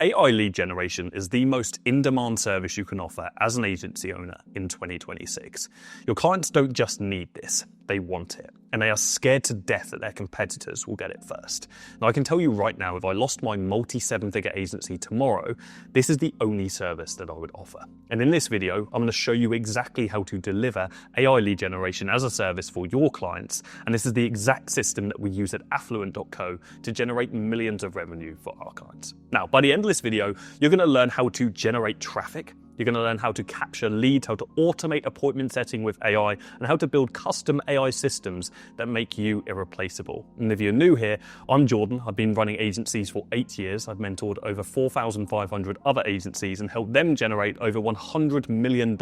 AI lead generation is the most in-demand service you can offer as an agency owner in 2026. Your clients don't just need this, they want it. And they are scared to death that their competitors will get it first. Now, I can tell you right now, if I lost my multi-seven-figure agency tomorrow, this is the only service that I would offer. And in this video, I'm going to show you exactly how to deliver AI lead generation as a service for your clients. And this is the exact system that we use at affluent.co to generate millions of revenue for our clients. Now, by the end of this video, you're going to learn how to generate traffic. You're going to learn how to capture leads, how to automate appointment setting with AI, and how to build custom AI systems that make you irreplaceable. And if you're new here, I'm Jordan. I've been running agencies for 8 years. I've mentored over 4,500 other agencies and helped them generate over $100 million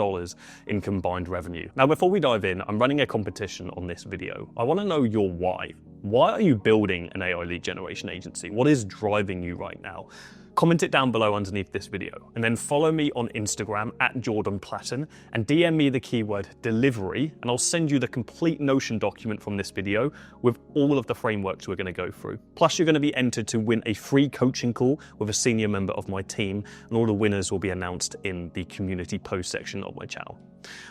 in combined revenue. Now, before we dive in, I'm running a competition on this video. I want to know your why. Why are you building an AI lead generation agency? What is driving you right now? Comment it down below underneath this video, and then follow me on Instagram at Jordan Platten and DM me the keyword delivery, and I'll send you the complete Notion document from this video with all of the frameworks we're going to go through. Plus, you're going to be entered to win a free coaching call with a senior member of my team, and all the winners will be announced in the community post section of my channel.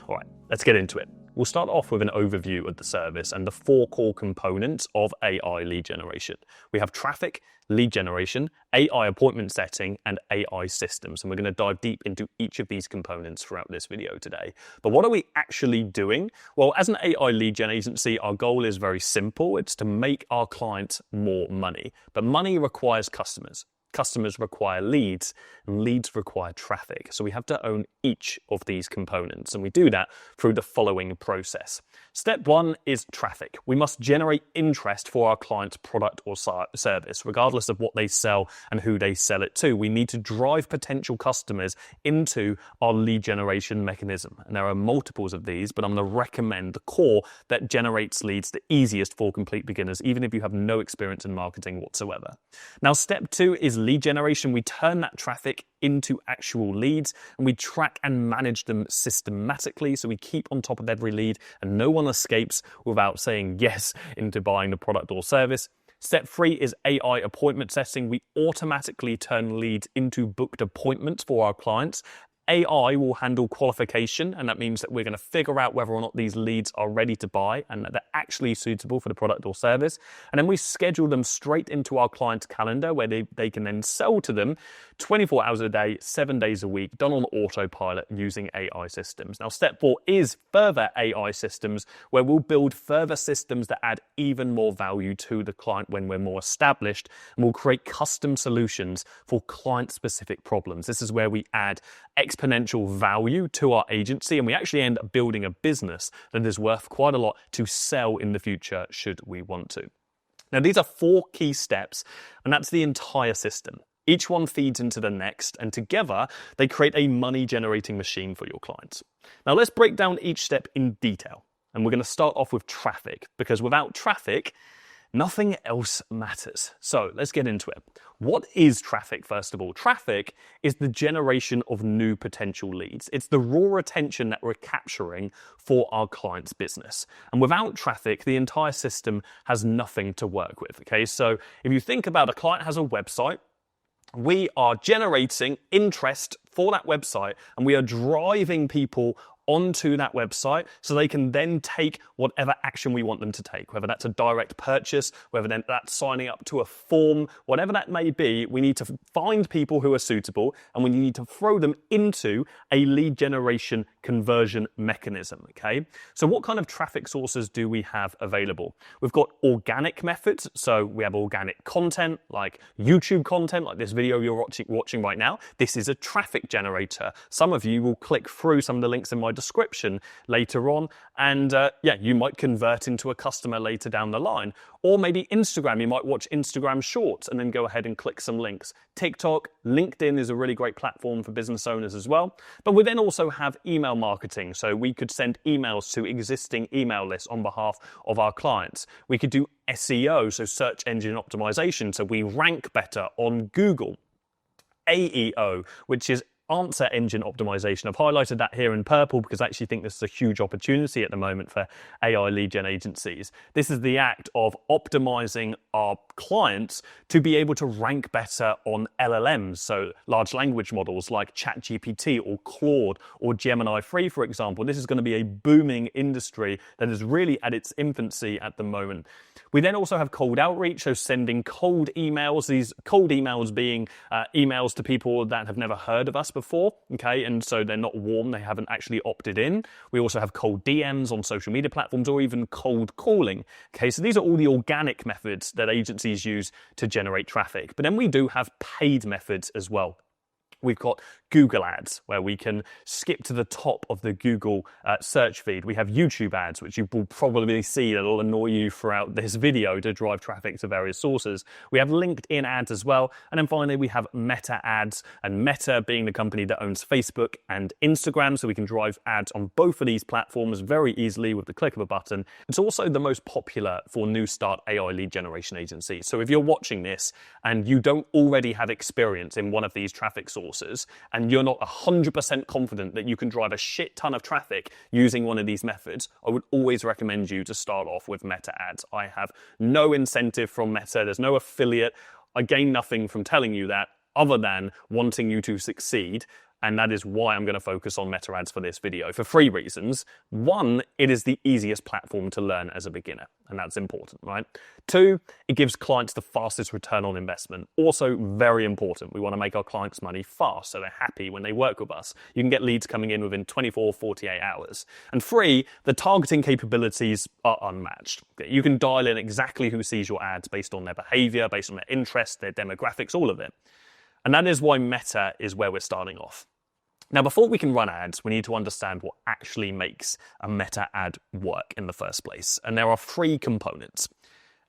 All right, let's get into it. We'll start off with an overview of the service and the 4 core components of AI lead generation. We have traffic, lead generation, AI appointment setting, and AI systems. And we're going to dive deep into each of these components throughout this video today. But what are we actually doing? Well, as an AI lead gen agency, our goal is very simple. It's to make our clients more money. But money requires customers. Customers require leads, and leads require traffic. So we have to own each of these components, and we do that through the following process. Step 1 is traffic. We must generate interest for our client's product or service, regardless of what they sell and who they sell it to. We need to drive potential customers into our lead generation mechanism. And there are multiples of these, but I'm going to recommend the core that generates leads the easiest for complete beginners, even if you have no experience in marketing whatsoever. Now, step 2 is lead generation. We turn that traffic into actual leads, and we track and manage them systematically, so we keep on top of every lead and no one escapes without saying yes into buying the product or service. Step 3 is AI appointment setting. We automatically turn leads into booked appointments for our clients. AI will handle qualification, and that means that we're going to figure out whether or not these leads are ready to buy and that they're actually suitable for the product or service. And then we schedule them straight into our client's calendar where they can then sell to them 24 hours a day, 7 days a week, done on autopilot using AI systems. Now, step 4 is further AI systems, where we'll build further systems that add even more value to the client when we're more established, and we'll create custom solutions for client-specific problems. This is where we add exponential value to our agency, and we actually end up building a business that is worth quite a lot to sell in the future should we want to. Now, these are 4 key steps, and that's the entire system. Each one feeds into the next, and together they create a money-generating machine for your clients. Now, let's break down each step in detail, and we're going to start off with traffic, because without traffic, nothing else matters. So let's get into it. What is traffic, first of all? Traffic is the generation of new potential leads. It's the raw attention that we're capturing for our client's business. And without traffic, the entire system has nothing to work with. Okay, so if you think about a client has a website, we are generating interest for that website, and we are driving people onto that website so they can then take whatever action we want them to take, whether that's a direct purchase, whether that's signing up to a form, whatever that may be. We need to find people who are suitable, and we need to throw them into a lead generation conversion mechanism, okay? So what kind of traffic sources do we have available? We've got organic methods, so we have organic content like YouTube content, like this video you're watching right now. This is a traffic generator. Some of you will click through some of the links in my description later on, and you might convert into a customer later down the line. Or maybe Instagram, you might watch Instagram Shorts and then go ahead and click some links. TikTok, LinkedIn is a really great platform for business owners as well. But we then also have email marketing, so we could send emails to existing email lists on behalf of our clients. We could do SEO, so search engine optimization, so we rank better on Google. AEO, which is answer engine optimization. I've highlighted that here in purple because I actually think this is a huge opportunity at the moment for AI lead gen agencies. This is the act of optimizing our clients to be able to rank better on LLMs, so large language models like ChatGPT or Claude or Gemini 3, for example. This is going to be a booming industry that is really at its infancy at the moment. We then also have cold outreach, so sending cold emails, these cold emails being emails to people that have never heard of us before, okay, and so they're not warm, they haven't actually opted in. We also have cold DMs on social media platforms or even cold calling, okay, so these are all the organic methods that agencies use to generate traffic. But then we do have paid methods as well. We've got Google ads, where we can skip to the top of the Google search feed. We have YouTube ads, which you will probably see that will annoy you throughout this video to drive traffic to various sources. We have LinkedIn ads as well. And then finally, we have Meta ads, and Meta being the company that owns Facebook and Instagram. So we can drive ads on both of these platforms very easily with the click of a button. It's also the most popular for new start AI lead generation agencies. So if you're watching this and you don't already have experience in one of these traffic sources, and you're not 100% confident that you can drive a shit ton of traffic using one of these methods, I would always recommend you to start off with Meta ads. I have no incentive from Meta. There's no affiliate. I gain nothing from telling you that other than wanting you to succeed. And that is why I'm going to focus on Meta ads for this video for 3 reasons. 1, it is the easiest platform to learn as a beginner, and that's important, right? 2, it gives clients the fastest return on investment. Also very important. We want to make our clients money fast so they're happy when they work with us. You can get leads coming in within 24, 48 hours. And 3, the targeting capabilities are unmatched. You can dial in exactly who sees your ads based on their behavior, based on their interests, their demographics, all of it. And that is why Meta is where we're starting off. Now, before we can run ads, we need to understand what actually makes a Meta ad work in the first place. And there are 3 components.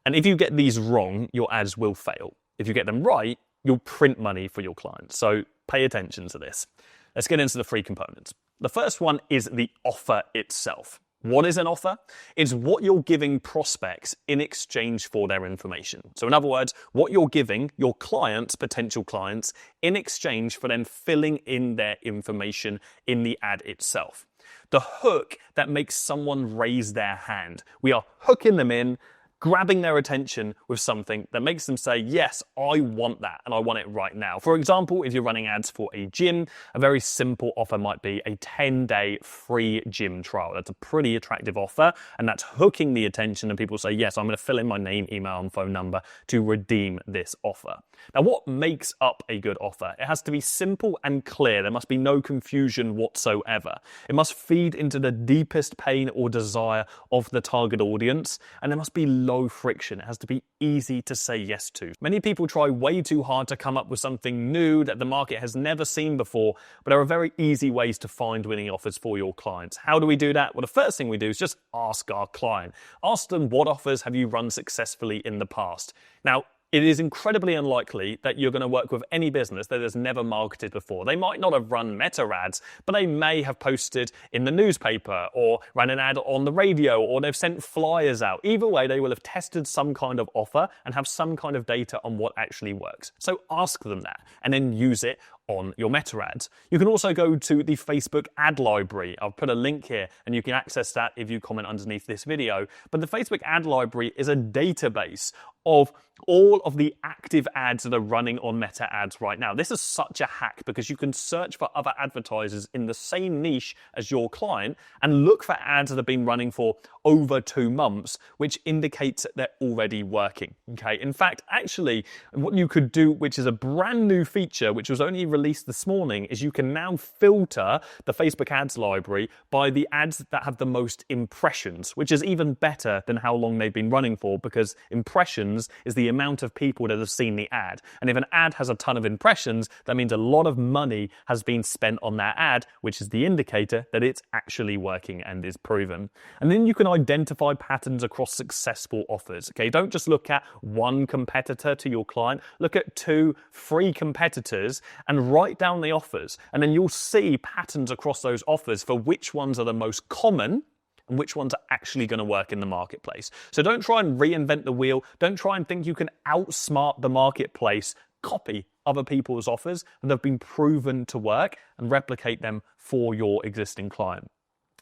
And if you get these wrong, your ads will fail. If you get them right, you'll print money for your clients. So pay attention to this. Let's get into the 3 components. The first one is the offer itself. What is an offer? It's what you're giving prospects in exchange for their information. So in other words, what you're giving your clients, potential clients, in exchange for them filling in their information in the ad itself. The hook that makes someone raise their hand. We are hooking them in, grabbing their attention with something that makes them say, yes, I want that, and I want it right now. For example, if you're running ads for a gym, a very simple offer might be a 10-day free gym trial. That's a pretty attractive offer, and that's hooking the attention, and people say, yes, I'm going to fill in my name, email, and phone number to redeem this offer. Now, what makes up a good offer? It has to be simple and clear. There must be no confusion whatsoever. It must feed into the deepest pain or desire of the target audience, and there must be low friction. It has to be easy to say yes to. Many people try way too hard to come up with something new that the market has never seen before, but there are very easy ways to find winning offers for your clients. How do we do that? Well, the first thing we do is just ask our client. Ask them, what offers have you run successfully in the past? Now, it is incredibly unlikely that you're going to work with any business that has never marketed before. They might not have run Meta ads, but they may have posted in the newspaper or ran an ad on the radio, or they've sent flyers out. Either way, they will have tested some kind of offer and have some kind of data on what actually works. So ask them that and then use it on your Meta ads. You can also go to the Facebook ad library. I'll put a link here and you can access that if you comment underneath this video. But the Facebook ad library is a database of all of the active ads that are running on Meta ads right now. This is such a hack because you can search for other advertisers in the same niche as your client and look for ads that have been running for over 2 months, which indicates that they're already working. Okay. In fact, actually, what you could do, which is a brand new feature, which was only released this morning, is you can now filter the Facebook ads library by the ads that have the most impressions, which is even better than how long they've been running for, because impressions is the amount of people that have seen the ad. And if an ad has a ton of impressions, that means a lot of money has been spent on that ad, which is the indicator that it's actually working and is proven. And then you can identify patterns across successful offers. Okay, don't just look at one competitor to your client, look at 2, 3 competitors and write down the offers. And then you'll see patterns across those offers for which ones are the most common and which ones are actually going to work in the marketplace. So don't try and reinvent the wheel. Don't try and think you can outsmart the marketplace. Copy other people's offers and have been proven to work and replicate them for your existing client.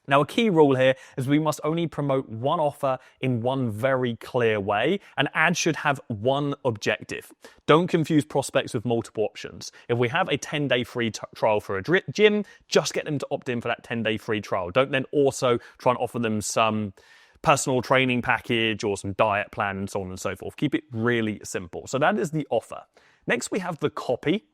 Now, a key rule here is we must only promote one offer in one very clear way. An ad should have one objective. Don't confuse prospects with multiple options. If we have a 10-day free trial for a gym, just get them to opt in for that 10-day free trial. Don't then also try and offer them some personal training package or some diet plan and so on and so forth. Keep it really simple. So that is the offer. Next, we have the copy.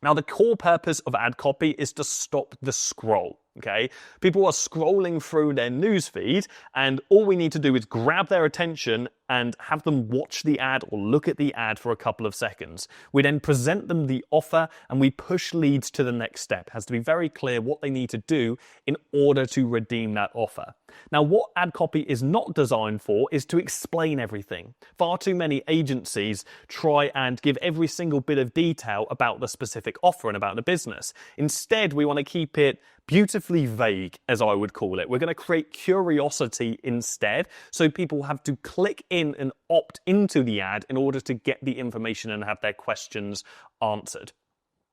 Now, the core purpose of ad copy is to stop the scroll, okay? People are scrolling through their newsfeed, and all we need to do is grab their attention and have them watch the ad or look at the ad for a couple of seconds. We then present them the offer, and we push leads to the next step. It has to be very clear what they need to do in order to redeem that offer. Now, what ad copy is not designed for is to explain everything. Far too many agencies try and give every single bit of detail about the specific offer and about the business. Instead, we want to keep it beautifully vague, as I would call it. We're going to create curiosity instead, so people have to click in and opt into the ad in order to get the information and have their questions answered.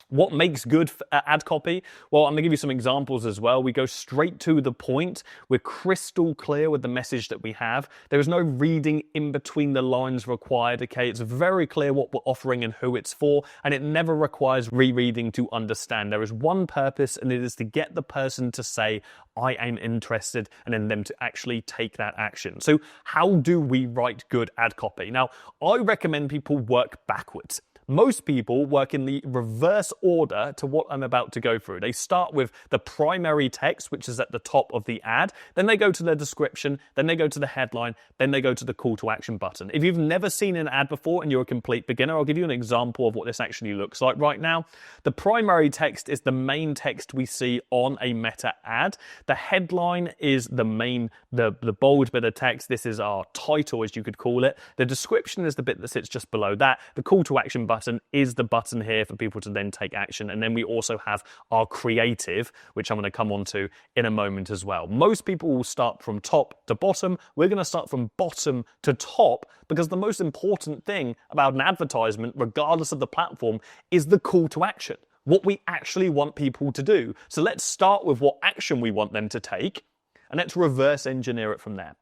What makes good ad copy? Well, I'm going to give you some examples as well. We go straight to the point. We're crystal clear with the message that we have. There is no reading in between the lines required, okay? It's very clear what we're offering and who it's for, and it never requires rereading to understand. There is one purpose, and it is to get the person to say, I am interested, and then them to actually take that action. So how do we write good ad copy? Now, I recommend people work backwards. Most people work in the reverse order to what I'm about to go through. They start with the primary text, which is at the top of the ad. Then they go to the description. Then they go to the headline. Then they go to the call to action button. If you've never seen an ad before and you're a complete beginner, I'll give you an example of what this actually looks like right now. The primary text is the main text we see on a Meta ad. The headline is the bold bit of text. This is our title, as you could call it. The description is the bit that sits just below that. The call to action button is the button here for people to then take action. And then we also have our creative, which I'm going to come on to in a moment as well. Most people will start from top to bottom. We're going to start from bottom to top because the most important thing about an advertisement, regardless of the platform, is the call to action, what we actually want people to do. So let's start with what action we want them to take, and let's reverse engineer it from there.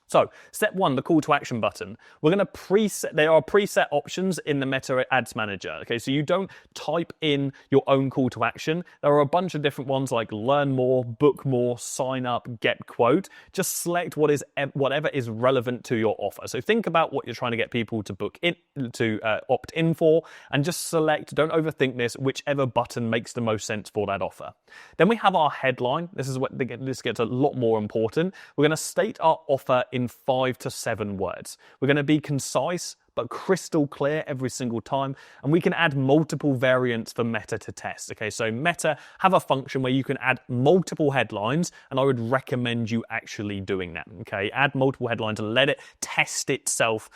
So, step one, the call to action button. We're going to preset, there are preset options in the Meta Ads Manager. Okay, so you don't type in your own call to action. There are a bunch of different ones like learn more, book more, sign up, get quote. Just select whatever is relevant to your offer. So think about what you're trying to get people to book in, to opt in for, and just select, don't overthink this, whichever button makes the most sense for that offer. Then we have our headline. This gets a lot more important. We're going to state our offer in 5 to 7 words. We're going to be concise but crystal clear every single time, and we can add multiple variants for Meta to test. Okay, so Meta have a function where you can add multiple headlines, and I would recommend you actually doing that. Okay, add multiple headlines and let it test itself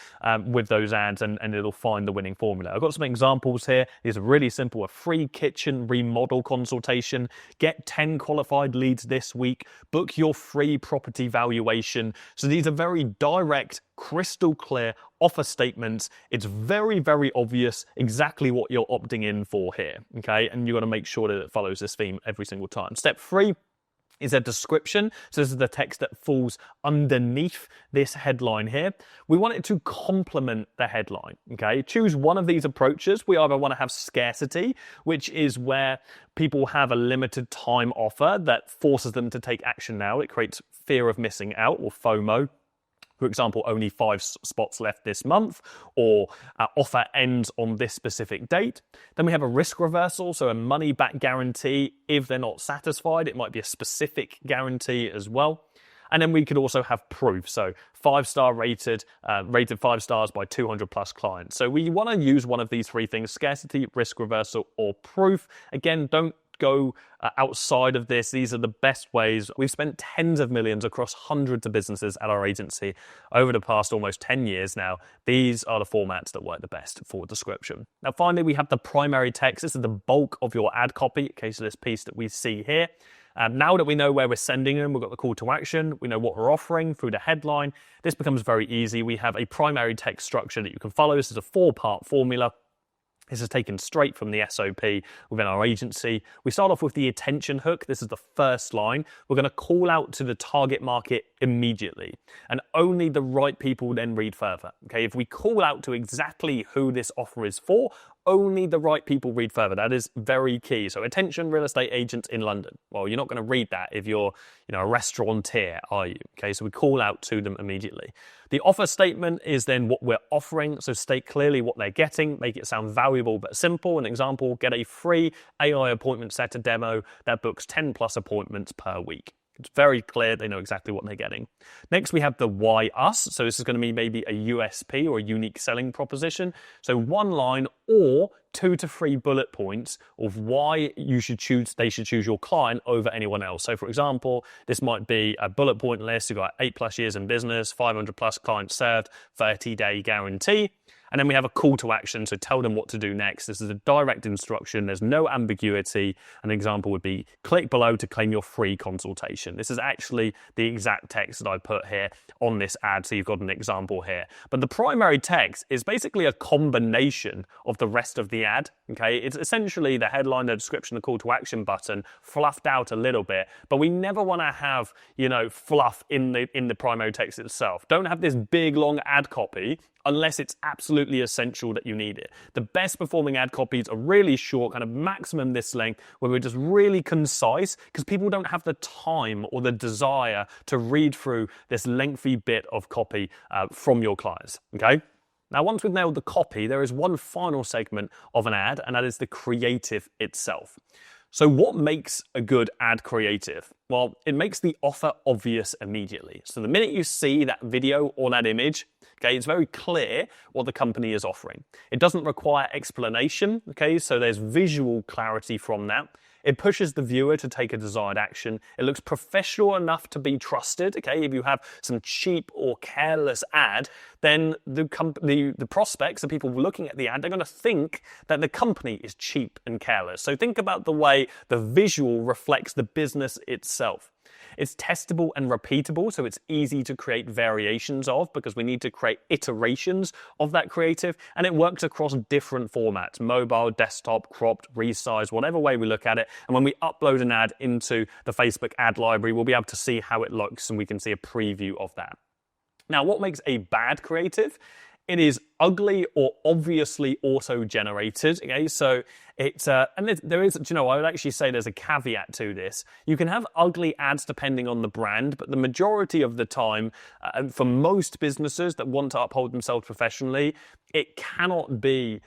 with those ads, and it'll find the winning formula. I've got some examples here. These are really simple. A free kitchen remodel consultation, get 10 qualified leads this week, book your free property valuation. So these are very direct, crystal clear offer statements. It's very, very obvious exactly what you're opting in for here, okay? And you've got to make sure that it follows this theme every single time. Step 3 is a description. So this is the text that falls underneath this headline here. We want it to complement the headline, okay? Choose one of these approaches. We either want to have scarcity, which is where people have a limited time offer that forces them to take action now. It creates fear of missing out, or FOMO. For example, only 5 spots left this month, or offer ends on this specific date. Then we have a risk reversal, so a money back guarantee if they're not satisfied. It might be a specific guarantee as well. And then we could also have proof, so 5-star rated 5 stars by 200 plus clients. So we want to use one of these 3 things: scarcity, risk reversal, or proof. Again, don't go outside of this. These are the best ways. We've spent tens of millions across hundreds of businesses at our agency over the past almost 10 years now. These are the formats that work the best for description. Now, finally, we have the primary text. This is the bulk of your ad copy, in case of this piece that we see here. Now that we know where we're sending them, we've got the call to action, we know what we're offering through the headline, this becomes very easy. We have a primary text structure that you can follow. This is a 4-part formula. This is taken straight from the SOP within our agency. We start off with the attention hook. This is the first line. We're going to call out to the target market immediately, and only the right people then read further. Okay, if we call out to exactly who this offer is for, only the right people read further. That is very key. So attention real estate agents in London. Well, you're not going to read that if you're, a restaurateur, are you? Okay, so we call out to them immediately. The offer statement is then what we're offering. So state clearly what they're getting, make it sound valuable but simple. An example, get a free AI appointment setter demo that books 10 plus appointments per week. It's very clear, they know exactly what they're getting. Next, we have the why us. So this is going to be maybe a USP or a unique selling proposition. So one line or 2 to 3 bullet points of why they should choose your client over anyone else. So for example, this might be a bullet point list. You've got 8+ years in business, 500+ clients served, 30-day guarantee. And then we have a call to action, so tell them what to do next. This is a direct instruction. There's no ambiguity. An example would be, click below to claim your free consultation. This is actually the exact text that I put here on this ad, so you've got an example here. But the primary text is basically a combination of the rest of the ad, okay? It's essentially the headline, the description, the call to action button, fluffed out a little bit, but we never want to have, fluff in the primary text itself. Don't have this big, long ad copy unless it's absolutely essential that you need it. The best performing ad copies are really short, kind of maximum this length, where we're just really concise, because people don't have the time or the desire to read through this lengthy bit of copy from your clients, okay? Now, once we've nailed the copy, there is one final segment of an ad, and that is the creative itself. So what makes a good ad creative? Well, it makes the offer obvious immediately. So the minute you see that video or that image, okay, it's very clear what the company is offering. It doesn't require explanation, okay, so there's visual clarity from that. It pushes the viewer to take a desired action. It looks professional enough to be trusted, okay? If you have some cheap or careless ad, then the prospects, the people looking at the ad, they're going to think that the company is cheap and careless. So think about the way the visual reflects the business itself. It's testable and repeatable, so it's easy to create variations of, because we need to create iterations of that creative, and it works across different formats: mobile, desktop, cropped, resized, whatever way we look at it. And when we upload an ad into the Facebook ad library, we'll be able to see how it looks, and we can see a preview of that. Now, what makes a bad creative? It is ugly or obviously auto-generated, okay? So it's, and there is, I would actually say there's a caveat to this. You can have ugly ads depending on the brand, but the majority of the time, for most businesses that want to uphold themselves professionally, it cannot be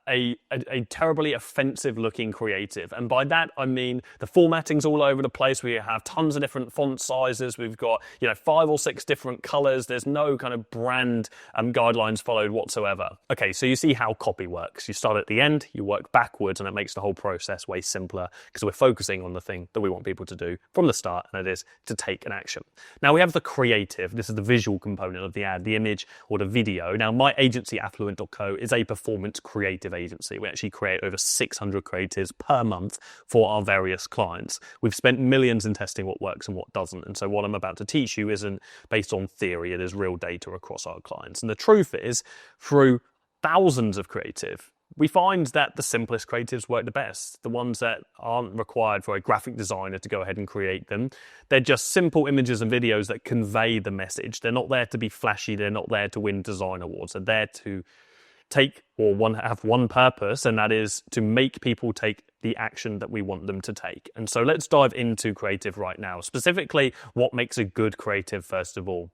a terribly offensive looking creative. And by that, I mean the formatting's all over the place. We have tons of different font sizes. We've got, 5 or 6 different colors. There's no kind of brand guidelines followed whatsoever. Okay, so you see how copy works. You start at the end, you work backwards, and it makes the whole process way simpler because we're focusing on the thing that we want people to do from the start, and it is to take an action. Now we have the creative. This is the visual component of the ad, the image or the video. Now my agency, Affluent.co, is a performance creative agency. We actually create over 600 creatives per month for our various clients. We've spent millions in testing what works and what doesn't. And so what I'm about to teach you isn't based on theory. It is real data across our clients. And the truth is, through thousands of creative, we find that the simplest creatives work the best. The ones that aren't required for a graphic designer to go ahead and create them. They're just simple images and videos that convey the message. They're not there to be flashy. They're not there to win design awards. They're there to have one purpose, and that is to make people take the action that we want them to take. And so let's dive into creative right now. Specifically, what makes a good creative, first of all?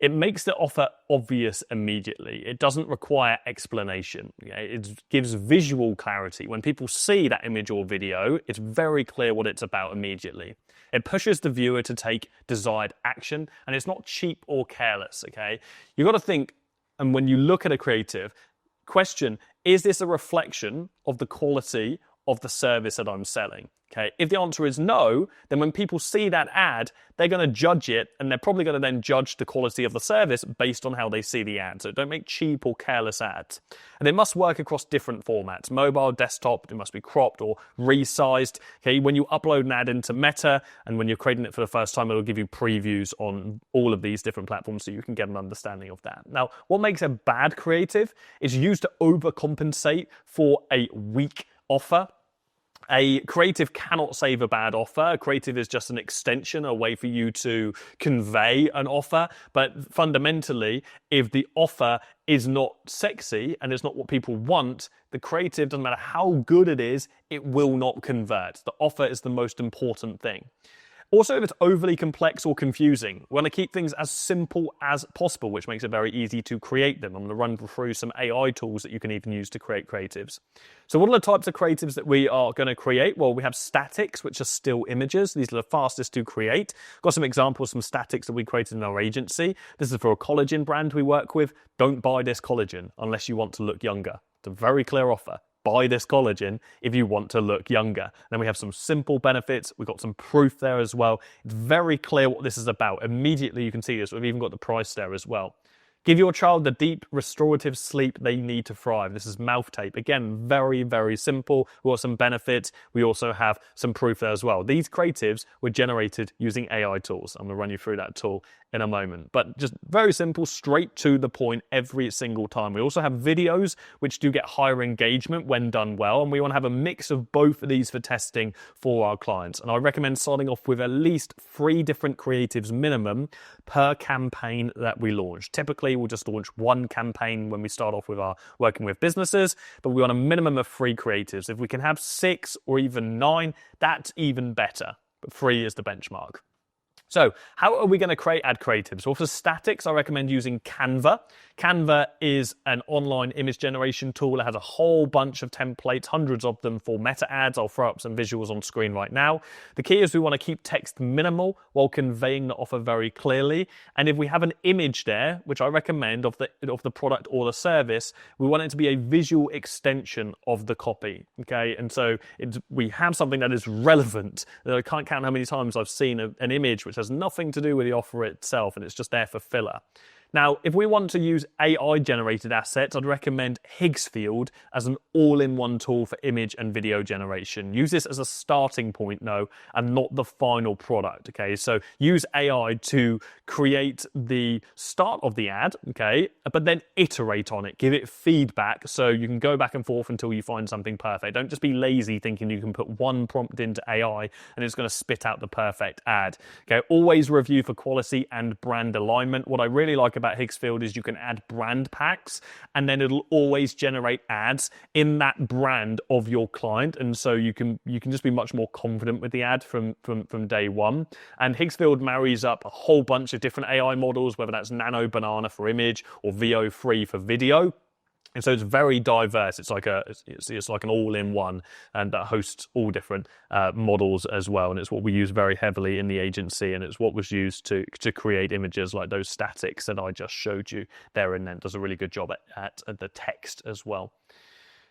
It makes the offer obvious immediately. It doesn't require explanation. It gives visual clarity. When people see that image or video, it's very clear what it's about immediately. It pushes the viewer to take desired action, and it's not cheap or careless, okay? You've got to think, and when you look at a creative, question, is this a reflection of the quality of the service that I'm selling? Okay, if the answer is no, then when people see that ad, they're going to judge it, and they're probably going to then judge the quality of the service based on how they see the ad. So don't make cheap or careless ads. And it must work across different formats. Mobile, desktop, it must be cropped or resized. Okay, when you upload an ad into Meta, and when you're creating it for the first time, it'll give you previews on all of these different platforms so you can get an understanding of that. Now, what makes a bad creative is used to overcompensate for a weak offer. A creative cannot save a bad offer. A creative is just an extension, a way for you to convey an offer. But fundamentally, if the offer is not sexy and it's not what people want, the creative, doesn't matter how good it is, it will not convert. The offer is the most important thing. Also, if it's overly complex or confusing, we want to keep things as simple as possible, which makes it very easy to create them. I'm going to run through some AI tools that you can even use to create creatives. So what are the types of creatives that we are going to create? Well, we have statics, which are still images. These are the fastest to create. Got some examples, some statics that we created in our agency. This is for a collagen brand we work with. Don't buy this collagen unless you want to look younger. It's a very clear offer. Buy this collagen if you want to look younger. Then we have some simple benefits. We've got some proof there as well. It's very clear what this is about. Immediately you can see this. We've even got the price there as well. Give your child the deep restorative sleep they need to thrive. This is mouth tape. Again, very, very simple. We've got some benefits. We also have some proof there as well. These creatives were generated using AI tools. I'm going to run you through that tool in a moment. But just very simple, straight to the point every single time. We also have videos which do get higher engagement when done well. And we want to have a mix of both of these for testing for our clients. And I recommend starting off with at least 3 different creatives minimum per campaign that we launch. Typically, we'll just launch 1 campaign when we start off with our working with businesses, but we want a minimum of 3 creatives. If we can have 6 or even 9, that's even better. But 3 is the benchmark. So how are we going to create ad creatives? Well, for statics, I recommend using Canva. Canva is an online image generation tool. It has a whole bunch of templates, hundreds of them for meta ads. I'll throw up some visuals on screen right now. The key is we want to keep text minimal while conveying the offer very clearly. And if we have an image there, which I recommend of the product or the service, we want it to be a visual extension of the copy. Okay, and so we have something that is relevant. I can't count how many times I've seen an image which has nothing to do with the offer itself, and it's just there for filler. Now, if we want to use AI-generated assets, I'd recommend Higgsfield as an all-in-one tool for image and video generation. Use this as a starting point, though, and not the final product, okay? So use AI to create the start of the ad, okay? But then iterate on it. Give it feedback so you can go back and forth until you find something perfect. Don't just be lazy thinking you can put one prompt into AI and it's going to spit out the perfect ad, okay? Always review for quality and brand alignment. What I really like about Higgsfield is you can add brand packs and then it'll always generate ads in that brand of your client, and so you can just be much more confident with the ad from day one. And Higgsfield marries up a whole bunch of different AI models, whether that's Nano Banana for image or VO3 for video. And so it's very diverse. It's like an all-in-one, and that hosts all different models as well. And it's what we use very heavily in the agency, and it's what was used to create images like those statics that I just showed you there, and then does a really good job at the text as well.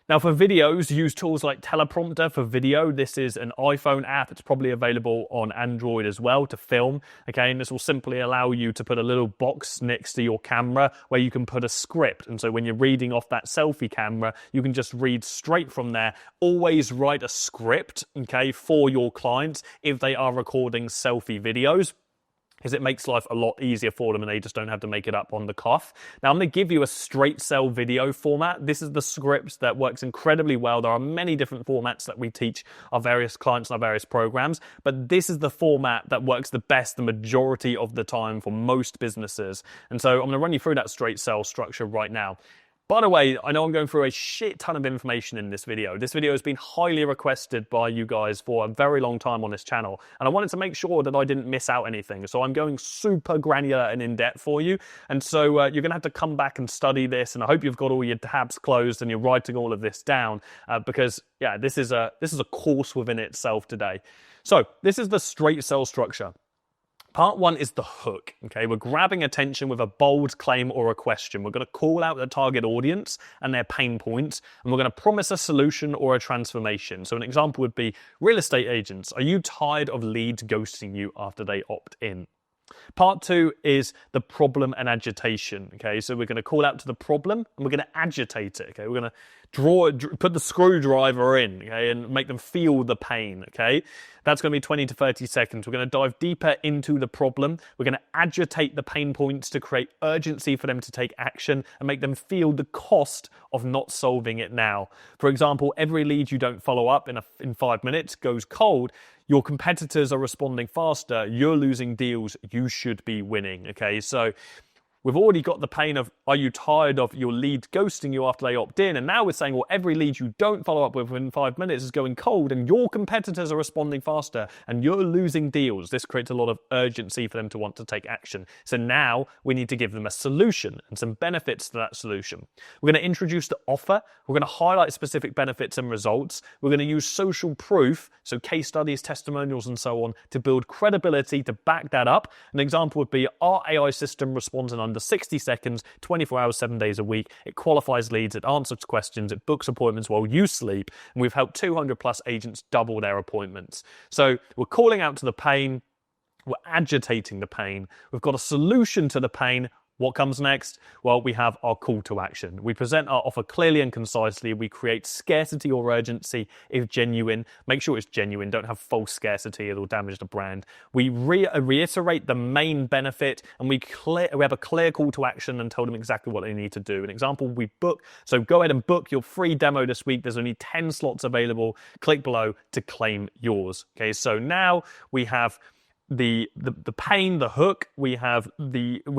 Now for videos, use tools like Teleprompter for video. This is an iPhone app. It's probably available on Android as well to film. Okay, and this will simply allow you to put a little box next to your camera where you can put a script. And so when you're reading off that selfie camera, you can just read straight from there. Always write a script, okay, for your clients if they are recording selfie videos, because it makes life a lot easier for them and they just don't have to make it up on the cuff. Now, I'm going to give you a straight cell video format. This is the script that works incredibly well. There are many different formats that we teach our various clients and our various programs, but this is the format that works the best the majority of the time for most businesses. And so I'm going to run you through that straight cell structure right now. By the way, I know I'm going through a shit ton of information in this video. This video has been highly requested by you guys for a very long time on this channel, and I wanted to make sure that I didn't miss out anything. So I'm going super granular and in-depth for you, and so you're going to have to come back and study this, and I hope you've got all your tabs closed and you're writing all of this down, because, yeah, this is a course within itself today. So this is the straight cell structure. Part one is the hook, okay? We're grabbing attention with a bold claim or a question. We're going to call out the target audience and their pain points, and we're going to promise a solution or a transformation. So an example would be, real estate agents, are you tired of leads ghosting you after they opt in? Part two is the problem and agitation, okay? So we're going to call out to the problem and we're going to agitate it, okay? We're going to put the screwdriver in, okay, and make them feel the pain, okay? That's going to be 20 to 30 seconds. We're going to dive deeper into the problem. We're going to agitate the pain points to create urgency for them to take action and make them feel the cost of not solving it now. For example, every lead you don't follow up in 5 minutes goes cold. Your competitors are responding faster. You're losing deals. You should be winning, okay? So we've already got the pain of, are you tired of your lead ghosting you after they opt in? And now we're saying, well, every lead you don't follow up with within 5 minutes is going cold and your competitors are responding faster and you're losing deals. This creates a lot of urgency for them to want to take action. So now we need to give them a solution and some benefits to that solution. We're going to introduce the offer. We're going to highlight specific benefits and results. We're going to use social proof, so case studies, testimonials, and so on, to build credibility to back that up. An example would be, our AI system responds in under 60 seconds, 24 hours, 7 days a week. It qualifies leads, it answers questions, it books appointments while you sleep, and we've helped 200 plus agents double their appointments. So we're calling out to the pain, we're agitating the pain, we've got a solution to the pain. What comes next? Well, we have our call to action. We present our offer clearly and concisely. We create scarcity or urgency if genuine. Make sure it's genuine. Don't have false scarcity. It'll damage the brand. We reiterate the main benefit, and we have a clear call to action and tell them exactly what they need to do. An example, we book. So go ahead and book your free demo this week. There's only 10 slots available. Click below to claim yours. Okay, so now we have the pain, the hook, we've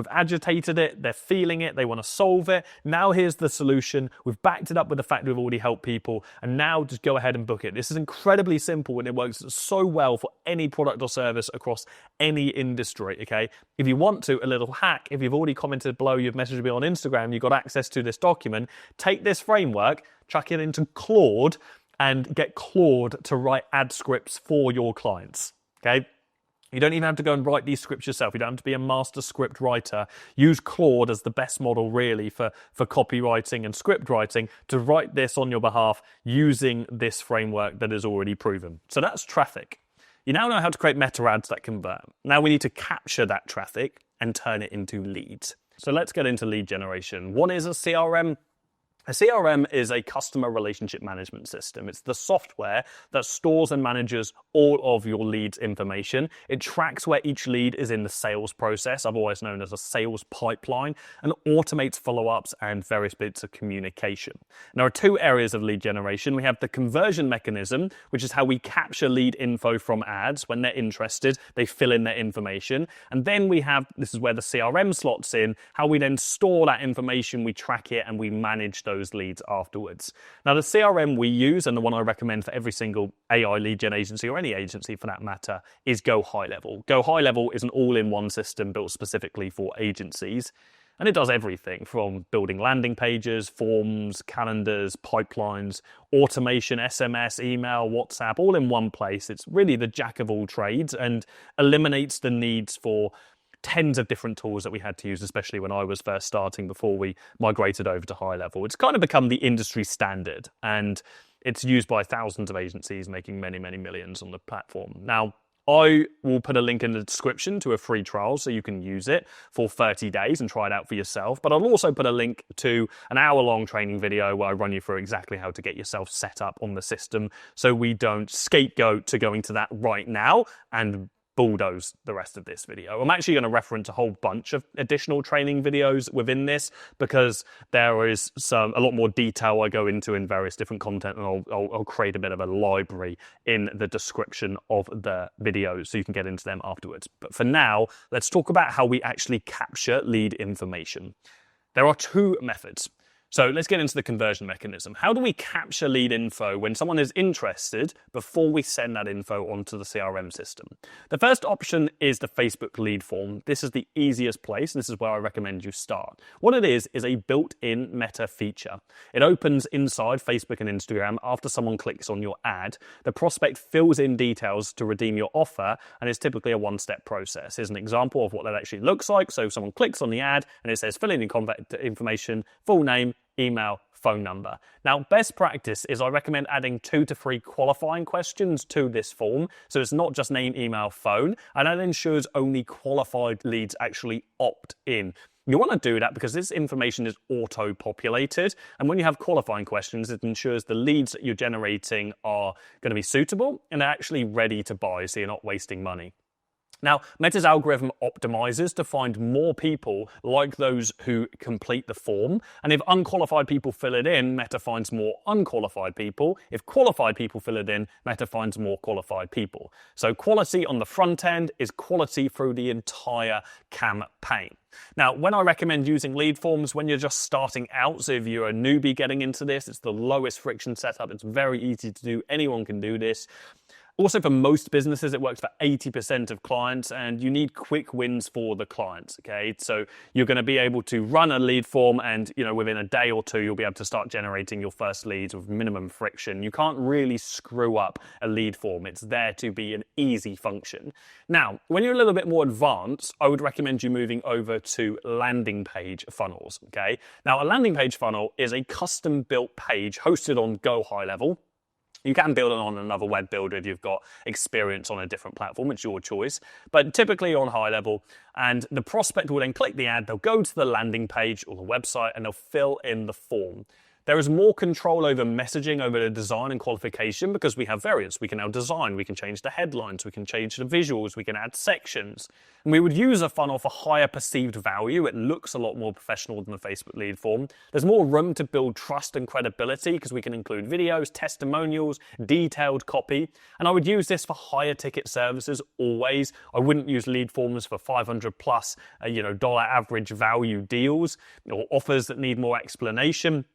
agitated it, they're feeling it, they want to solve it. Now here's the solution. We've backed it up with the fact we've already helped people, and now just go ahead and book it. This is incredibly simple and it works so well for any product or service across any industry, okay? If you want to, a little hack, if you've already commented below, you've messaged me on Instagram, you've got access to this document, take this framework, chuck it into Claude, and get Claude to write ad scripts for your clients, okay? You don't even have to go and write these scripts yourself. You don't have to be a master script writer. Use Claude as the best model really for copywriting and script writing to write this on your behalf using this framework that is already proven. So that's traffic. You now know how to create meta ads that convert. Now we need to capture that traffic and turn it into leads. So let's get into lead generation. What is a CRM? A CRM is a customer relationship management system. It's the software that stores and manages all of your leads information. It tracks where each lead is in the sales process, otherwise known as a sales pipeline, and automates follow-ups and various bits of communication. There are two areas of lead generation. We have the conversion mechanism, which is how we capture lead info from ads. When they're interested, they fill in their information. And then we have, this is where the CRM slots in, how we then store that information, we track it, and we manage those leads afterwards. Now, the CRM we use, and the one I recommend for every single AI lead gen agency or any agency for that matter, is Go High Level. Go High Level is an all-in-one system built specifically for agencies. And it does everything from building landing pages, forms, calendars, pipelines, automation, SMS, email, WhatsApp, all in one place. It's really the jack of all trades and eliminates the needs for tens of different tools that we had to use, especially when I was first starting before we migrated over to High Level. It's kind of become the industry standard, and it's used by thousands of agencies making many, many millions on the platform. Now, I will put a link in the description to a free trial so you can use it for 30 days and try it out for yourself. But I'll also put a link to an hour-long training video where I run you through exactly how to get yourself set up on the system so we don't scapegoat to going to that right now and bulldoze the rest of this video. I'm actually going to reference a whole bunch of additional training videos within this because there is a lot more detail I go into in various different content, and I'll create a bit of a library in the description of the videos so you can get into them afterwards. But for now, let's talk about how we actually capture lead information. There are two methods. So let's get into the conversion mechanism. How do we capture lead info when someone is interested before we send that info onto the CRM system? The first option is the Facebook lead form. This is the easiest place, and this is where I recommend you start. What it is a built-in meta feature. It opens inside Facebook and Instagram after someone clicks on your ad. The prospect fills in details to redeem your offer, and it's typically a one-step process. Here's an example of what that actually looks like. So someone clicks on the ad, and it says fill in your contact information, full name, email, phone number. Now, best practice is I recommend adding 2 to 3 qualifying questions to this form. So it's not just name, email, phone, and that ensures only qualified leads actually opt in. You want to do that because this information is auto-populated, and when you have qualifying questions, it ensures the leads that you're generating are going to be suitable and are actually ready to buy, so you're not wasting money. Now, Meta's algorithm optimizes to find more people like those who complete the form. And if unqualified people fill it in, Meta finds more unqualified people. If qualified people fill it in, Meta finds more qualified people. So quality on the front end is quality through the entire campaign. Now, when I recommend using lead forms, when you're just starting out, so if you're a newbie getting into this, it's the lowest friction setup. It's very easy to do. Anyone can do this. Also, for most businesses, it works for 80% of clients, and you need quick wins for the clients, okay? So you're going to be able to run a lead form, and within a day or two, you'll be able to start generating your first leads with minimum friction. You can't really screw up a lead form. It's there to be an easy function. Now, when you're a little bit more advanced, I would recommend you moving over to landing page funnels, okay? Now, a landing page funnel is a custom-built page hosted on Go High Level. You can build it on another web builder if you've got experience on a different platform. It's your choice. But typically on high level, and the prospect will then click the ad, they'll go to the landing page or the website, and they'll fill in the form. There is more control over messaging, over the design and qualification, because we have variants. We can now design, we can change the headlines, we can change the visuals, we can add sections. And we would use a funnel for higher perceived value. It looks a lot more professional than the Facebook lead form. There's more room to build trust and credibility because we can include videos, testimonials, detailed copy. And I would use this for higher ticket services always. I wouldn't use lead forms for 500 plus dollar average value deals or offers that need more explanation.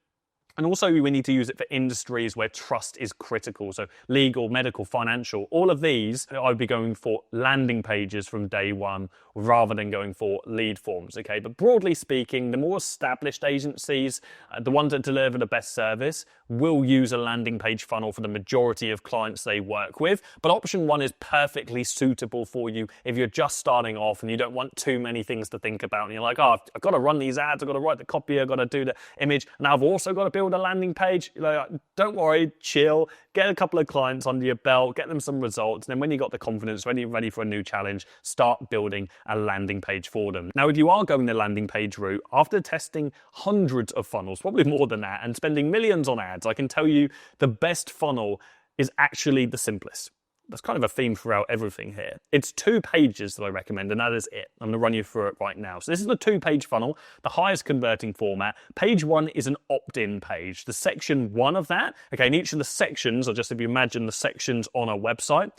And also we need to use it for industries where trust is critical. So legal, medical, financial, all of these, I'd be going for landing pages from day one rather than going for lead forms, okay? But broadly speaking, the more established agencies, the ones that deliver the best service, will use a landing page funnel for the majority of clients they work with. But option one is perfectly suitable for you if you're just starting off and you don't want too many things to think about. And you're like, oh, I've got to run these ads, I've got to write the copy, I've got to do the image, and I've also got to build a landing page. Don't worry, chill, get a couple of clients under your belt, get them some results, and then when you got the confidence, when you're ready for a new challenge, start building a landing page for them. Now, if you are going the landing page route, after testing hundreds of funnels, probably more than that, and spending millions on ads, I can tell you the best funnel is actually the simplest. That's kind of a theme throughout everything here. It's 2 pages that I recommend, and that is it. I'm going to run you through it right now. So this is the 2-page funnel, the highest converting format. Page 1 is an opt-in page. The section 1 of that, okay, and each of the sections, or just if you imagine the sections on a website,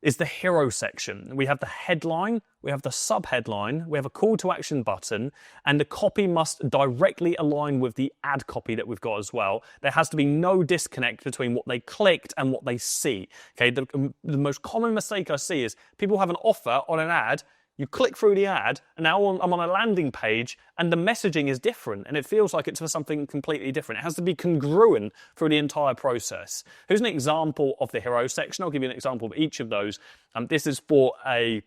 is the hero section. We have the headline, we have the subheadline, we have a call to action button, and the copy must directly align with the ad copy that we've got as well. There has to be no disconnect between what they clicked and what they see. Okay, the most common mistake I see is people have an offer on an ad, you click through the ad, and now I'm on a landing page, and the messaging is different, and it feels like it's for something completely different. It has to be congruent through the entire process. Here's an example of the hero section. I'll give you an example of each of those. This is for an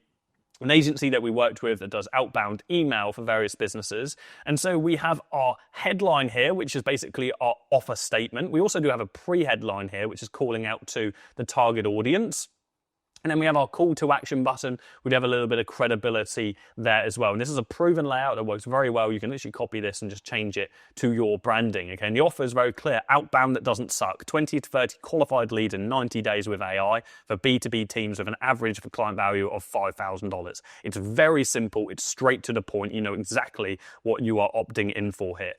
agency that we worked with that does outbound email for various businesses. And so we have our headline here, which is basically our offer statement. We also do have a pre-headline here, which is calling out to the target audience. And then we have our call to action button. We'd have a little bit of credibility there as well. And this is a proven layout that works very well. You can literally copy this and just change it to your branding. Okay, and the offer is very clear. Outbound that doesn't suck. 20 to 30 qualified leads in 90 days with AI for B2B teams with an average for client value of $5,000. It's very simple. It's straight to the point. You know exactly what you are opting in for here.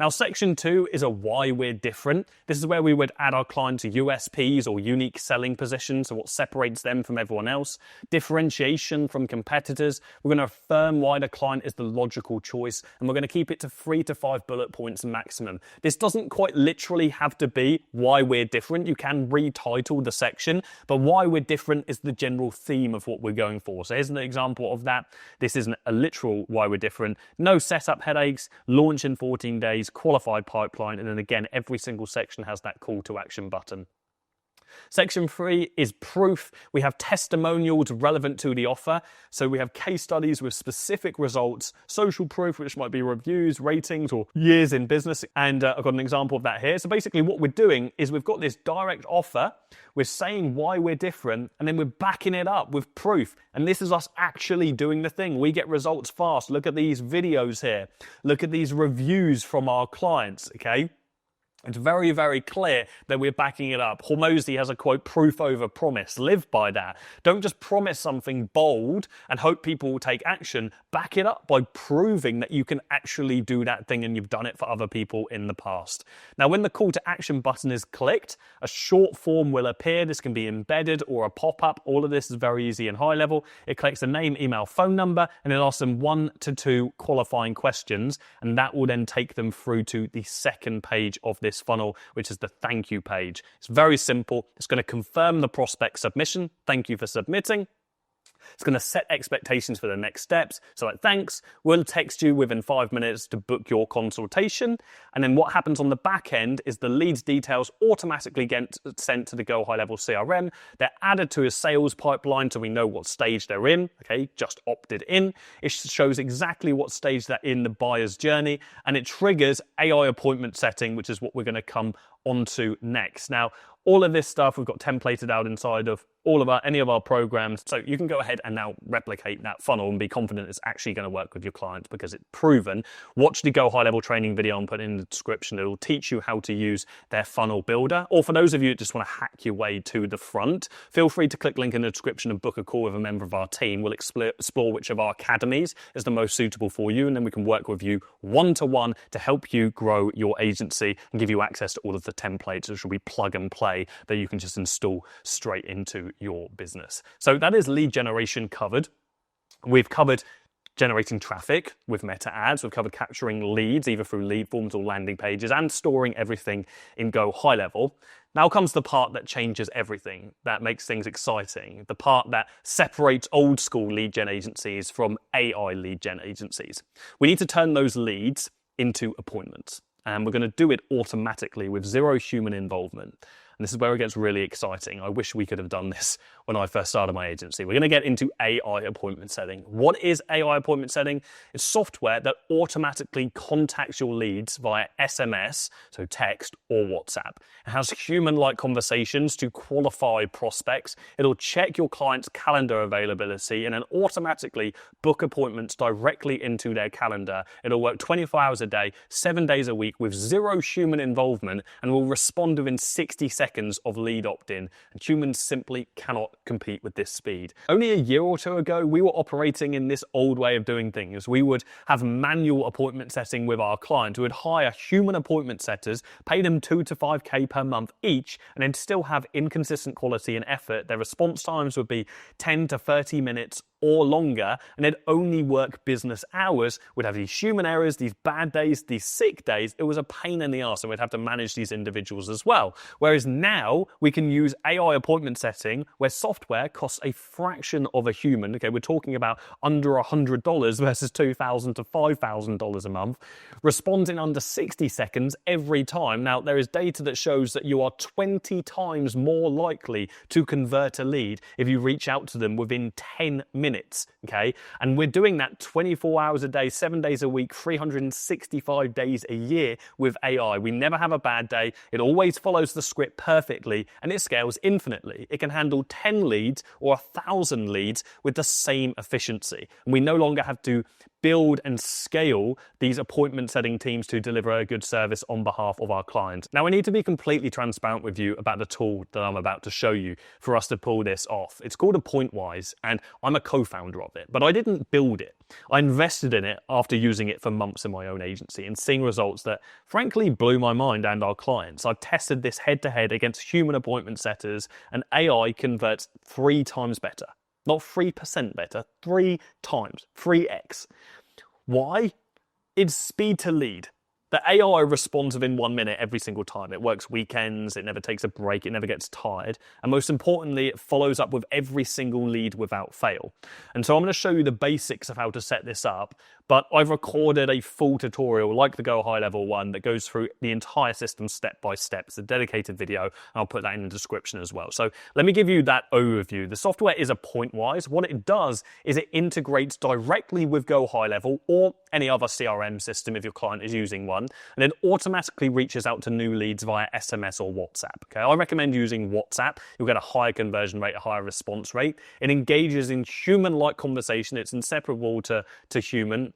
Now, section 2 is a why we're different. This is where we would add our client to USPs or unique selling positions, so what separates them from everyone else, differentiation from competitors. We're going to affirm why the client is the logical choice, and we're going to keep it to 3 to 5 bullet points maximum. This doesn't quite literally have to be why we're different. You can retitle the section, but why we're different is the general theme of what we're going for. So here's an example of that. This isn't a literal why we're different. No setup headaches, launch in 14 days, qualified pipeline, and then again, every single section has that call to action button. Section 3 is proof. We have testimonials relevant to the offer. So we have case studies with specific results, social proof, which might be reviews, ratings, or years in business. And I've got an example of that here. So basically what we're doing is we've got this direct offer. We're saying why we're different, and then we're backing it up with proof. And this is us actually doing the thing. We get results fast. Look at these videos here. Look at these reviews from our clients, okay? It's very, very clear that we're backing it up. Hormozy has a quote, proof over promise. Live by that. Don't just promise something bold and hope people will take action. Back it up by proving that you can actually do that thing and you've done it for other people in the past. Now, when the call to action button is clicked, a short form will appear. This can be embedded or a pop-up. All of this is very easy and high level. It collects the name, email, phone number, and it asks them 1 to 2 qualifying questions, and that will then take them through to the second page of this funnel, which is the thank you page. It's very simple. It's going to confirm the prospect submission. Thank you for submitting. It's going to set expectations for the next steps. So like, thanks, we'll text you within 5 minutes to book your consultation. And then what happens on the back end is the leads details automatically get sent to the Go High Level CRM. They're added to a sales pipeline so we know what stage they're in. Okay, just opted in. It shows exactly what stage they're in the buyer's journey, and it triggers AI appointment setting, which is what we're going to come onto next. Now, all of this stuff we've got templated out inside of any of our programs. So you can go ahead and now replicate that funnel and be confident it's actually going to work with your clients because it's proven. Watch the Go High Level training video and put it in the description. It will teach you how to use their funnel builder. Or for those of you that just want to hack your way to the front, feel free to click link in the description and book a call with a member of our team. We'll explore which of our academies is the most suitable for you, and then we can work with you one-to-one to help you grow your agency and give you access to all of the templates, which will be plug and play that you can just install straight into your business. So that is lead generation covered. We've covered generating traffic with meta ads. We've covered capturing leads either through lead forms or landing pages and storing everything in Go High Level. Now comes the part that changes everything, that makes things exciting, the part that separates old school lead gen agencies from AI lead gen agencies. We need to turn those leads into appointments, and we're going to do it automatically with zero human involvement. And this is where it gets really exciting. I wish we could have done this when I first started my agency. We're going to get into AI appointment setting. What is AI appointment setting? It's software that automatically contacts your leads via SMS, so text or WhatsApp. It has human-like conversations to qualify prospects. It'll check your client's calendar availability and then automatically book appointments directly into their calendar. It'll work 24 hours a day, 7 days a week with zero human involvement and will respond within 60 seconds of lead opt-in, and humans simply cannot compete with this speed. Only a year or two ago, we were operating in this old way of doing things. We would have manual appointment setting with our clients. We would hire human appointment setters, pay them 2 to 5K per month each, and then still have inconsistent quality and effort. Their response times would be 10 to 30 minutes or longer, and they'd only work business hours. We'd have these human errors, these bad days, these sick days. It was a pain in the arse, and we'd have to manage these individuals as well. Whereas now we can use AI appointment setting where software costs a fraction of a human. Okay, we're talking about under $100 versus $2,000 to $5,000 a month. Responds in under 60 seconds every time. Now, there is data that shows that you are 20 times more likely to convert a lead if you reach out to them within 10 minutes. Okay, and we're doing that 24 hours a day, 7 days a week, 365 days a year with AI. We never have a bad day. It always follows the script perfectly, and it scales infinitely. It can handle 10 leads or 1,000 leads with the same efficiency. And we no longer have to build and scale these appointment setting teams to deliver a good service on behalf of our clients. Now, I need to be completely transparent with you about the tool that I'm about to show you for us to pull this off. It's called AppointWise, and I'm a co co-founder of it, but I didn't build it. I invested in it after using it for months in my own agency and seeing results that frankly blew my mind and our clients. I've tested this head-to-head against human appointment setters, and AI converts 3 times better. Not 3% better, 3 times, 3x. Why? It's speed to lead. The AI responds within 1 minute every single time. It works weekends, it never takes a break, it never gets tired. And most importantly, it follows up with every single lead without fail. And so I'm going to show you the basics of how to set this up, but I've recorded a full tutorial like the Go High Level one that goes through the entire system step by step. It's a dedicated video, and I'll put that in the description as well. So let me give you that overview. The software is AppointWise. What it does is it integrates directly with Go High Level or any other CRM system if your client is using one, and it automatically reaches out to new leads via SMS or WhatsApp. Okay, I recommend using WhatsApp. You'll get a higher conversion rate, a higher response rate. It engages in human-like conversation. It's inseparable to human.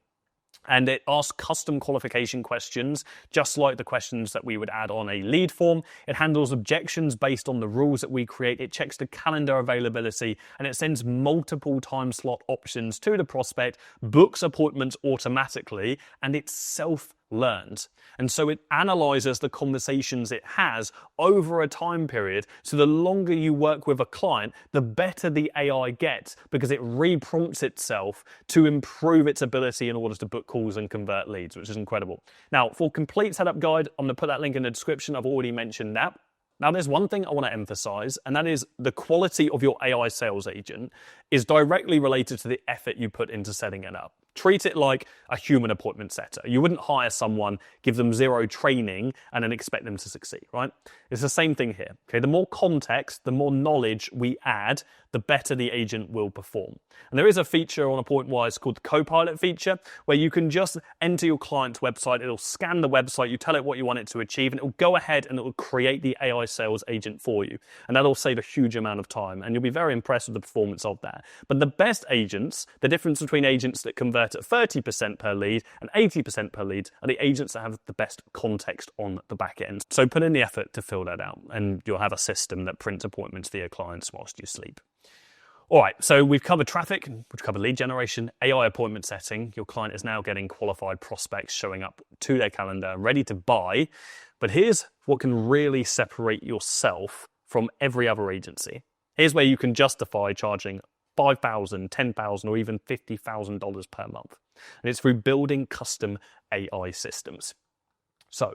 And it asks custom qualification questions, just like the questions that we would add on a lead form. It handles objections based on the rules that we create. It checks the calendar availability, and it sends multiple time slot options to the prospect, books appointments automatically, and it's self-learned. And so it analyzes the conversations it has over a time period. So the longer you work with a client, the better the AI gets, because it reprompts itself to improve its ability in order to book calls and convert leads, which is incredible. Now, for complete setup guide, I'm going to put that link in the description. I've already mentioned that. Now, there's one thing I want to emphasize, and that is the quality of your AI sales agent is directly related to the effort you put into setting it up. Treat it like a human appointment setter. You wouldn't hire someone, give them 0 training, and then expect them to succeed, right? It's the same thing here. Okay, the more context, the more knowledge we add, the better the agent will perform. And there is a feature on AppointWise called the Copilot feature, where you can just enter your client's website, it'll scan the website, you tell it what you want it to achieve, and it'll go ahead and it'll create the AI sales agent for you. And that'll save a huge amount of time, and you'll be very impressed with the performance of that. But the best agents, the difference between agents that convert at 30% per lead and 80% per lead, are the agents that have the best context on the back end. So put in the effort to fill that out, and you'll have a system that prints appointments for your clients whilst you sleep. All right, so we've covered traffic, we've covered lead generation, AI appointment setting. Your client is now getting qualified prospects showing up to their calendar, ready to buy. But here's what can really separate yourself from every other agency. Here's where you can justify charging $5,000, $10,000, or even $50,000 per month. And it's through building custom AI systems. So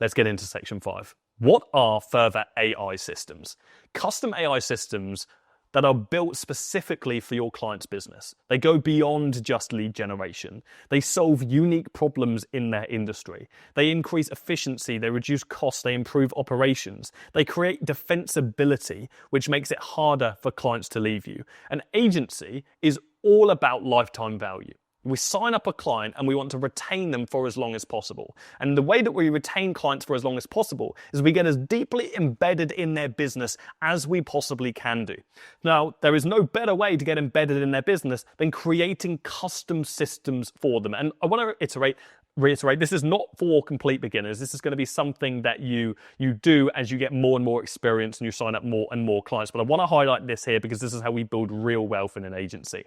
let's get into section 5. What are further AI systems? Custom AI systems that are built specifically for your client's business. They go beyond just lead generation. They solve unique problems in their industry. They increase efficiency, they reduce costs, they improve operations. They create defensibility, which makes it harder for clients to leave you. An agency is all about lifetime value. We sign up a client and we want to retain them for as long as possible. And the way that we retain clients for as long as possible is we get as deeply embedded in their business as we possibly can do. Now, there is no better way to get embedded in their business than creating custom systems for them. And I want to reiterate, this is not for complete beginners. This is going to be something that you do as you get more and more experience and you sign up more and more clients. But I want to highlight this here because this is how we build real wealth in an agency.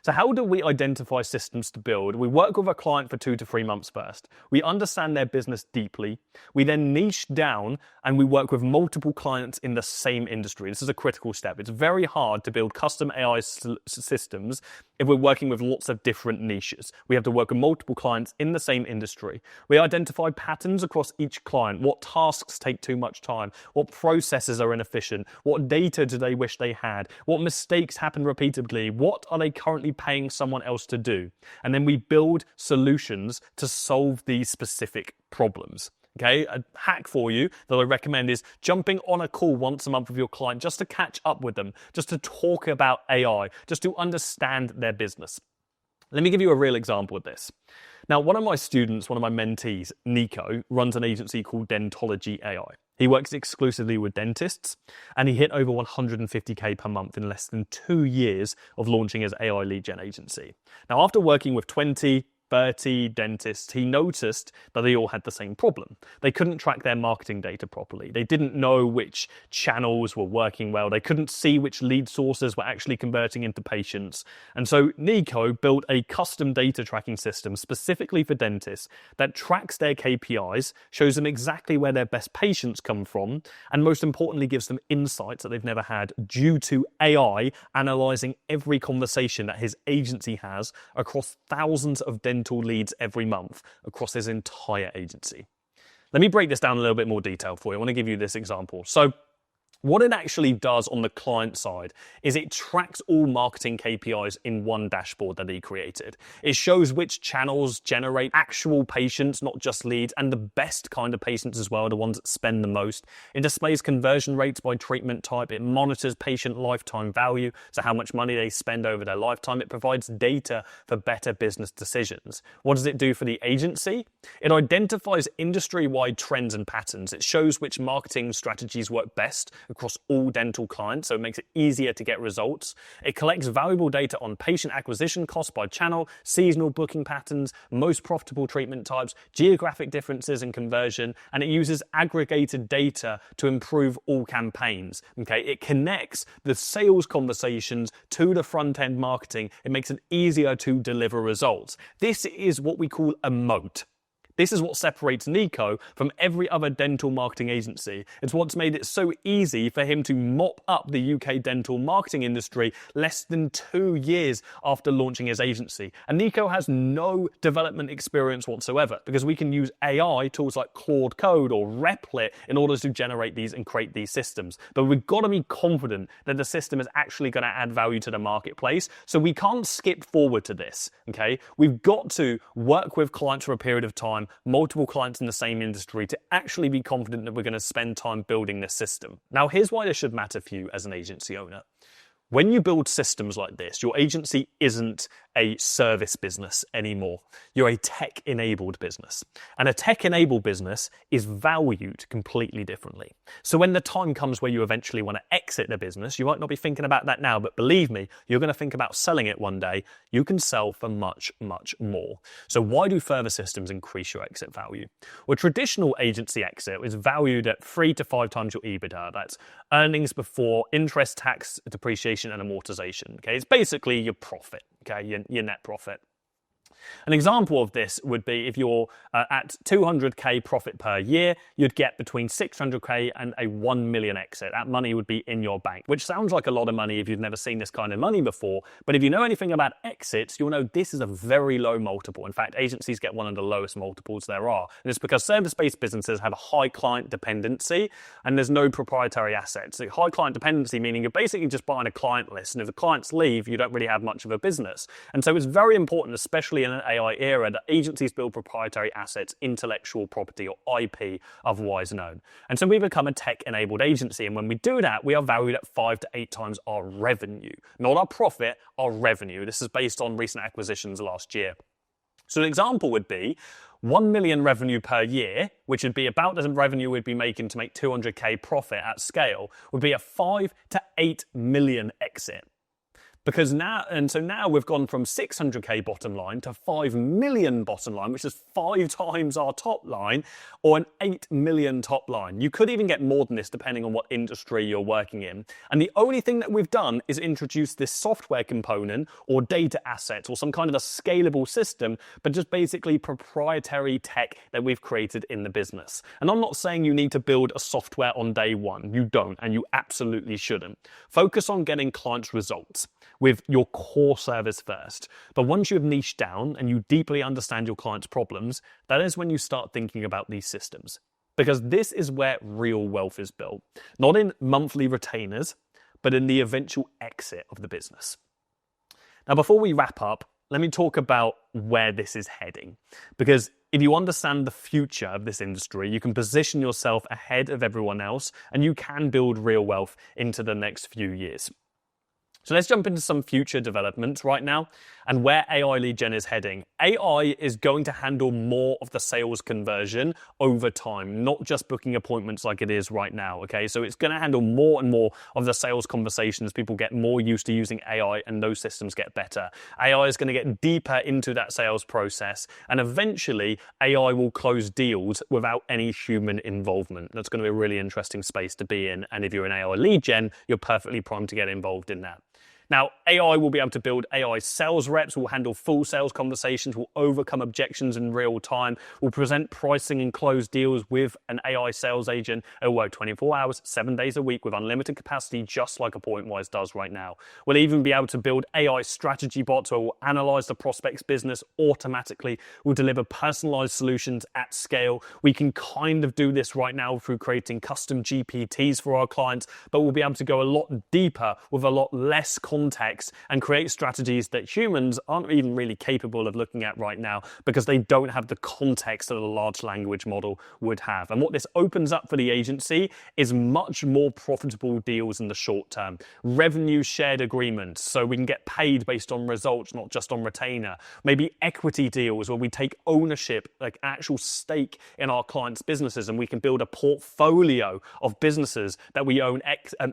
So how do we identify systems to build? We work with a client for 2 to 3 months first. We understand their business deeply. We then niche down and we work with multiple clients in the same industry. This is a critical step. It's very hard to build custom AI systems if we're working with lots of different niches. We have to work with multiple clients in the same industry. We identify patterns across each client. What tasks take too much time? What processes are inefficient? What data do they wish they had? What mistakes happen repeatedly? What are they currently paying someone else to do? And then we build solutions to solve these specific problems. Okay, a hack for you that I recommend is jumping on a call once a month with your client just to catch up with them, just to talk about AI, just to understand their business. Let me give you a real example of this. Now, one of my students, one of my mentees, Nico, runs an agency called Dentology AI. He works exclusively with dentists, and he hit over 150K per month in less than 2 years of launching his AI lead gen agency. Now, after working with 20 30 dentists, he noticed that they all had the same problem. They couldn't track their marketing data properly. They didn't know which channels were working well. They couldn't see which lead sources were actually converting into patients. And so Nico built a custom data tracking system specifically for dentists that tracks their KPIs, shows them exactly where their best patients come from, and most importantly gives them insights that they've never had due to AI analysing every conversation that his agency has across thousands of dental leads every month across his entire agency. Let me break this down in a little bit more detail for you. I want to give you this example. So what it actually does on the client side is it tracks all marketing KPIs in one dashboard that he created. It shows which channels generate actual patients, not just leads, and the best kind of patients as well, the ones that spend the most. It displays conversion rates by treatment type. It monitors patient lifetime value, so how much money they spend over their lifetime. It provides data for better business decisions. What does it do for the agency? It identifies industry-wide trends and patterns. It shows which marketing strategies work best across all dental clients, so it makes it easier to get results. It collects valuable data on patient acquisition costs by channel, seasonal booking patterns, most profitable treatment types, geographic differences in conversion, and it uses aggregated data to improve all campaigns. Okay, it connects the sales conversations to the front-end marketing. It makes it easier to deliver results. This is what we call a moat. This is what separates Nico from every other dental marketing agency. It's what's made it so easy for him to mop up the UK dental marketing industry less than 2 years after launching his agency. And Nico has no development experience whatsoever because we can use AI tools like Claude Code or Replit in order to generate these and create these systems. But we've got to be confident that the system is actually going to add value to the marketplace. So we can't skip forward to this, okay? We've got to work with clients for a period of time, multiple clients in the same industry, to actually be confident that we're going to spend time building this system. Now, here's why this should matter for you as an agency owner. When you build systems like this, your agency isn't a service business anymore. You're a tech-enabled business. And a tech-enabled business is valued completely differently. So when the time comes where you eventually want to exit the business, you might not be thinking about that now, but believe me, you're going to think about selling it one day. You can sell for much, much more. So why do further systems increase your exit value? Well, traditional agency exit is valued at 3 to 5 times your EBITDA. That's earnings before interest, tax, depreciation, and amortization. Okay, it's basically your profit. Okay, your net profit. An example of this would be if you're at 200k profit per year, you'd get between 600k and a 1 million exit. That money would be in your bank, which sounds like a lot of money if you've never seen this kind of money before. But if you know anything about exits, you'll know this is a very low multiple. In fact, agencies get one of the lowest multiples there are. And it's because service-based businesses have a high client dependency and there's no proprietary assets. So high client dependency meaning you're basically just buying a client list. And if the clients leave, you don't really have much of a business. And so it's very important, especially in an AI era, that agencies build proprietary assets, intellectual property, or IP, otherwise known. And so we become a tech-enabled agency, and when we do that, we are valued at 5 to 8 times our revenue. Not our profit, our revenue. This is based on recent acquisitions last year. So an example would be 1 million revenue per year, which would be about the revenue we'd be making to make 200k profit at scale, would be a 5 to 8 million exit. Because now we've gone from 600k bottom line to 5 million bottom line, which is 5 times our top line, or an 8 million top line. You could even get more than this depending on what industry you're working in. And the only thing that we've done is introduce this software component or data assets or some kind of a scalable system, but just basically proprietary tech that we've created in the business. And I'm not saying you need to build a software on day one. You don't, and you absolutely shouldn't. Focus on getting clients results with your core service first. But once you have niched down and you deeply understand your client's problems, that is when you start thinking about these systems. Because this is where real wealth is built. Not in monthly retainers, but in the eventual exit of the business. Now, before we wrap up, let me talk about where this is heading. Because if you understand the future of this industry, you can position yourself ahead of everyone else and you can build real wealth into the next few years. So let's jump into some future developments right now. and where AI lead gen is heading. AI is going to handle more of the sales conversion over time, not just booking appointments like it is right now, okay? So it's going to handle more and more of the sales conversations. People get more used to using AI and those systems get better. AI is going to get deeper into that sales process, and eventually AI will close deals without any human involvement. That's going to be a really interesting space to be in, and if you're in AI lead gen, you're perfectly primed to get involved in that. Now, AI will be able to build AI sales reps, will handle full sales conversations, will overcome objections in real time, will present pricing and close deals with an AI sales agent. It'll work 24 hours, 7 days a week with unlimited capacity, just like AppointWise does right now. We'll even be able to build AI strategy bots where we'll analyze the prospect's business automatically. We'll deliver personalized solutions at scale. We can kind of do this right now through creating custom GPTs for our clients, but we'll be able to go a lot deeper with a lot less context and create strategies that humans aren't even really capable of looking at right now because they don't have the context that a large language model would have. And what this opens up for the agency is much more profitable deals in the short term. Revenue shared agreements, so we can get paid based on results, not just on retainer. Maybe equity deals where we take ownership, like actual stake in our clients' businesses, and we can build a portfolio of businesses that we own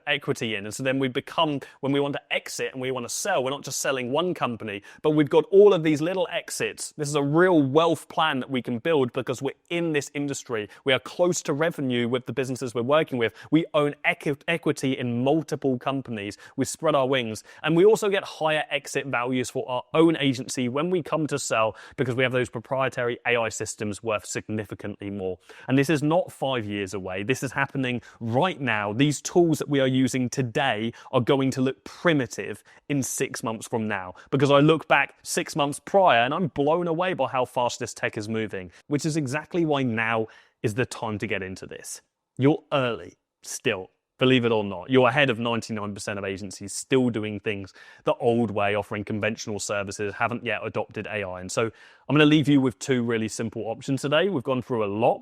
equity in. And so then we become, when we want to exit and we want to sell, we're not just selling one company, but we've got all of these little exits. This is a real wealth plan that we can build because we're in this industry. We are close to revenue with the businesses we're working with. We own equity in multiple companies. We spread our wings. And we also get higher exit values for our own agency when we come to sell because we have those proprietary AI systems worth significantly more. And this is not 5 years away. This is happening right now. These tools that we are using today are going to look primitive in 6 months from now, because I look back 6 months prior and I'm blown away by how fast this tech is moving, which is exactly why now is the time to get into this. You're early still, believe it or not. You're ahead of 99% of agencies still doing things the old way, offering conventional services, haven't yet adopted AI. And so I'm going to leave you with 2 really simple options today. We've gone through a lot.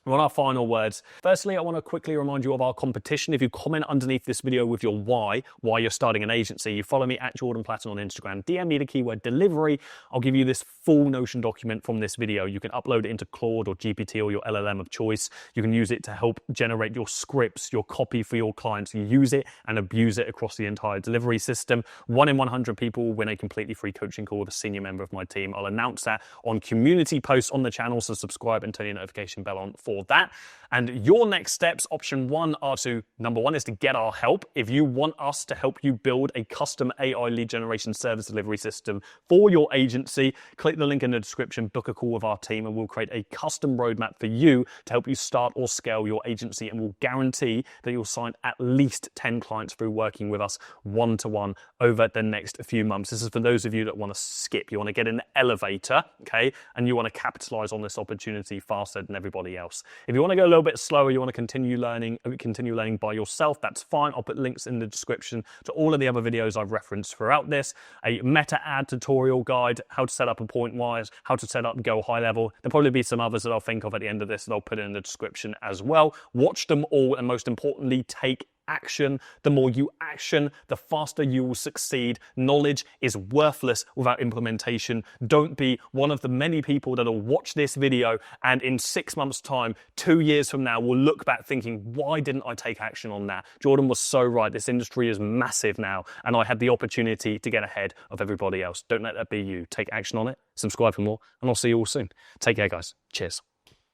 We're on our final words. Firstly, I want to quickly remind you of our competition. If you comment underneath this video with your why you're starting an agency, you follow me at Jordan Platten on Instagram, DM me the keyword delivery. I'll give you this full Notion document from this video. You can upload it into Claude or GPT or your LLM of choice. You can use it to help generate your scripts, your copy for your clients. You use it and abuse it across the entire delivery system. 1 in 100 people will win a completely free coaching call with a senior member of my team. I'll announce that on community posts on the channel, so subscribe and turn your notification bell on for that. And your next steps, option 1, are to, number 1 is to get our help. If you want us to help you build a custom AI lead generation service delivery system for your agency, click the link in the description, book a call with our team, and we'll create a custom roadmap for you to help you start or scale your agency. And we'll guarantee that you'll sign at least 10 clients through working with us one-to-one over the next few months. This is for those of you that want to skip. You want to get in the elevator, okay? And you want to capitalize on this opportunity faster than everybody else. If you want to go a little bit slower, you want to continue learning by yourself, that's fine. I'll put links in the description to all of the other videos I've referenced throughout this. A meta ad tutorial guide, how to set up AppointWise, how to set up and go high level. There'll probably be some others that I'll think of at the end of this that I'll put in the description as well. Watch them all, and most importantly, take action. The more you action, the faster you will succeed. Knowledge is worthless without implementation. Don't be one of the many people that will watch this video and in 6 months' time, 2 years from now, will look back thinking, why didn't I take action on that? Jordan was so right. This industry is massive now, and I had the opportunity to get ahead of everybody else. Don't let that be you. Take action on it, subscribe for more, and I'll see you all soon. Take care, guys. Cheers.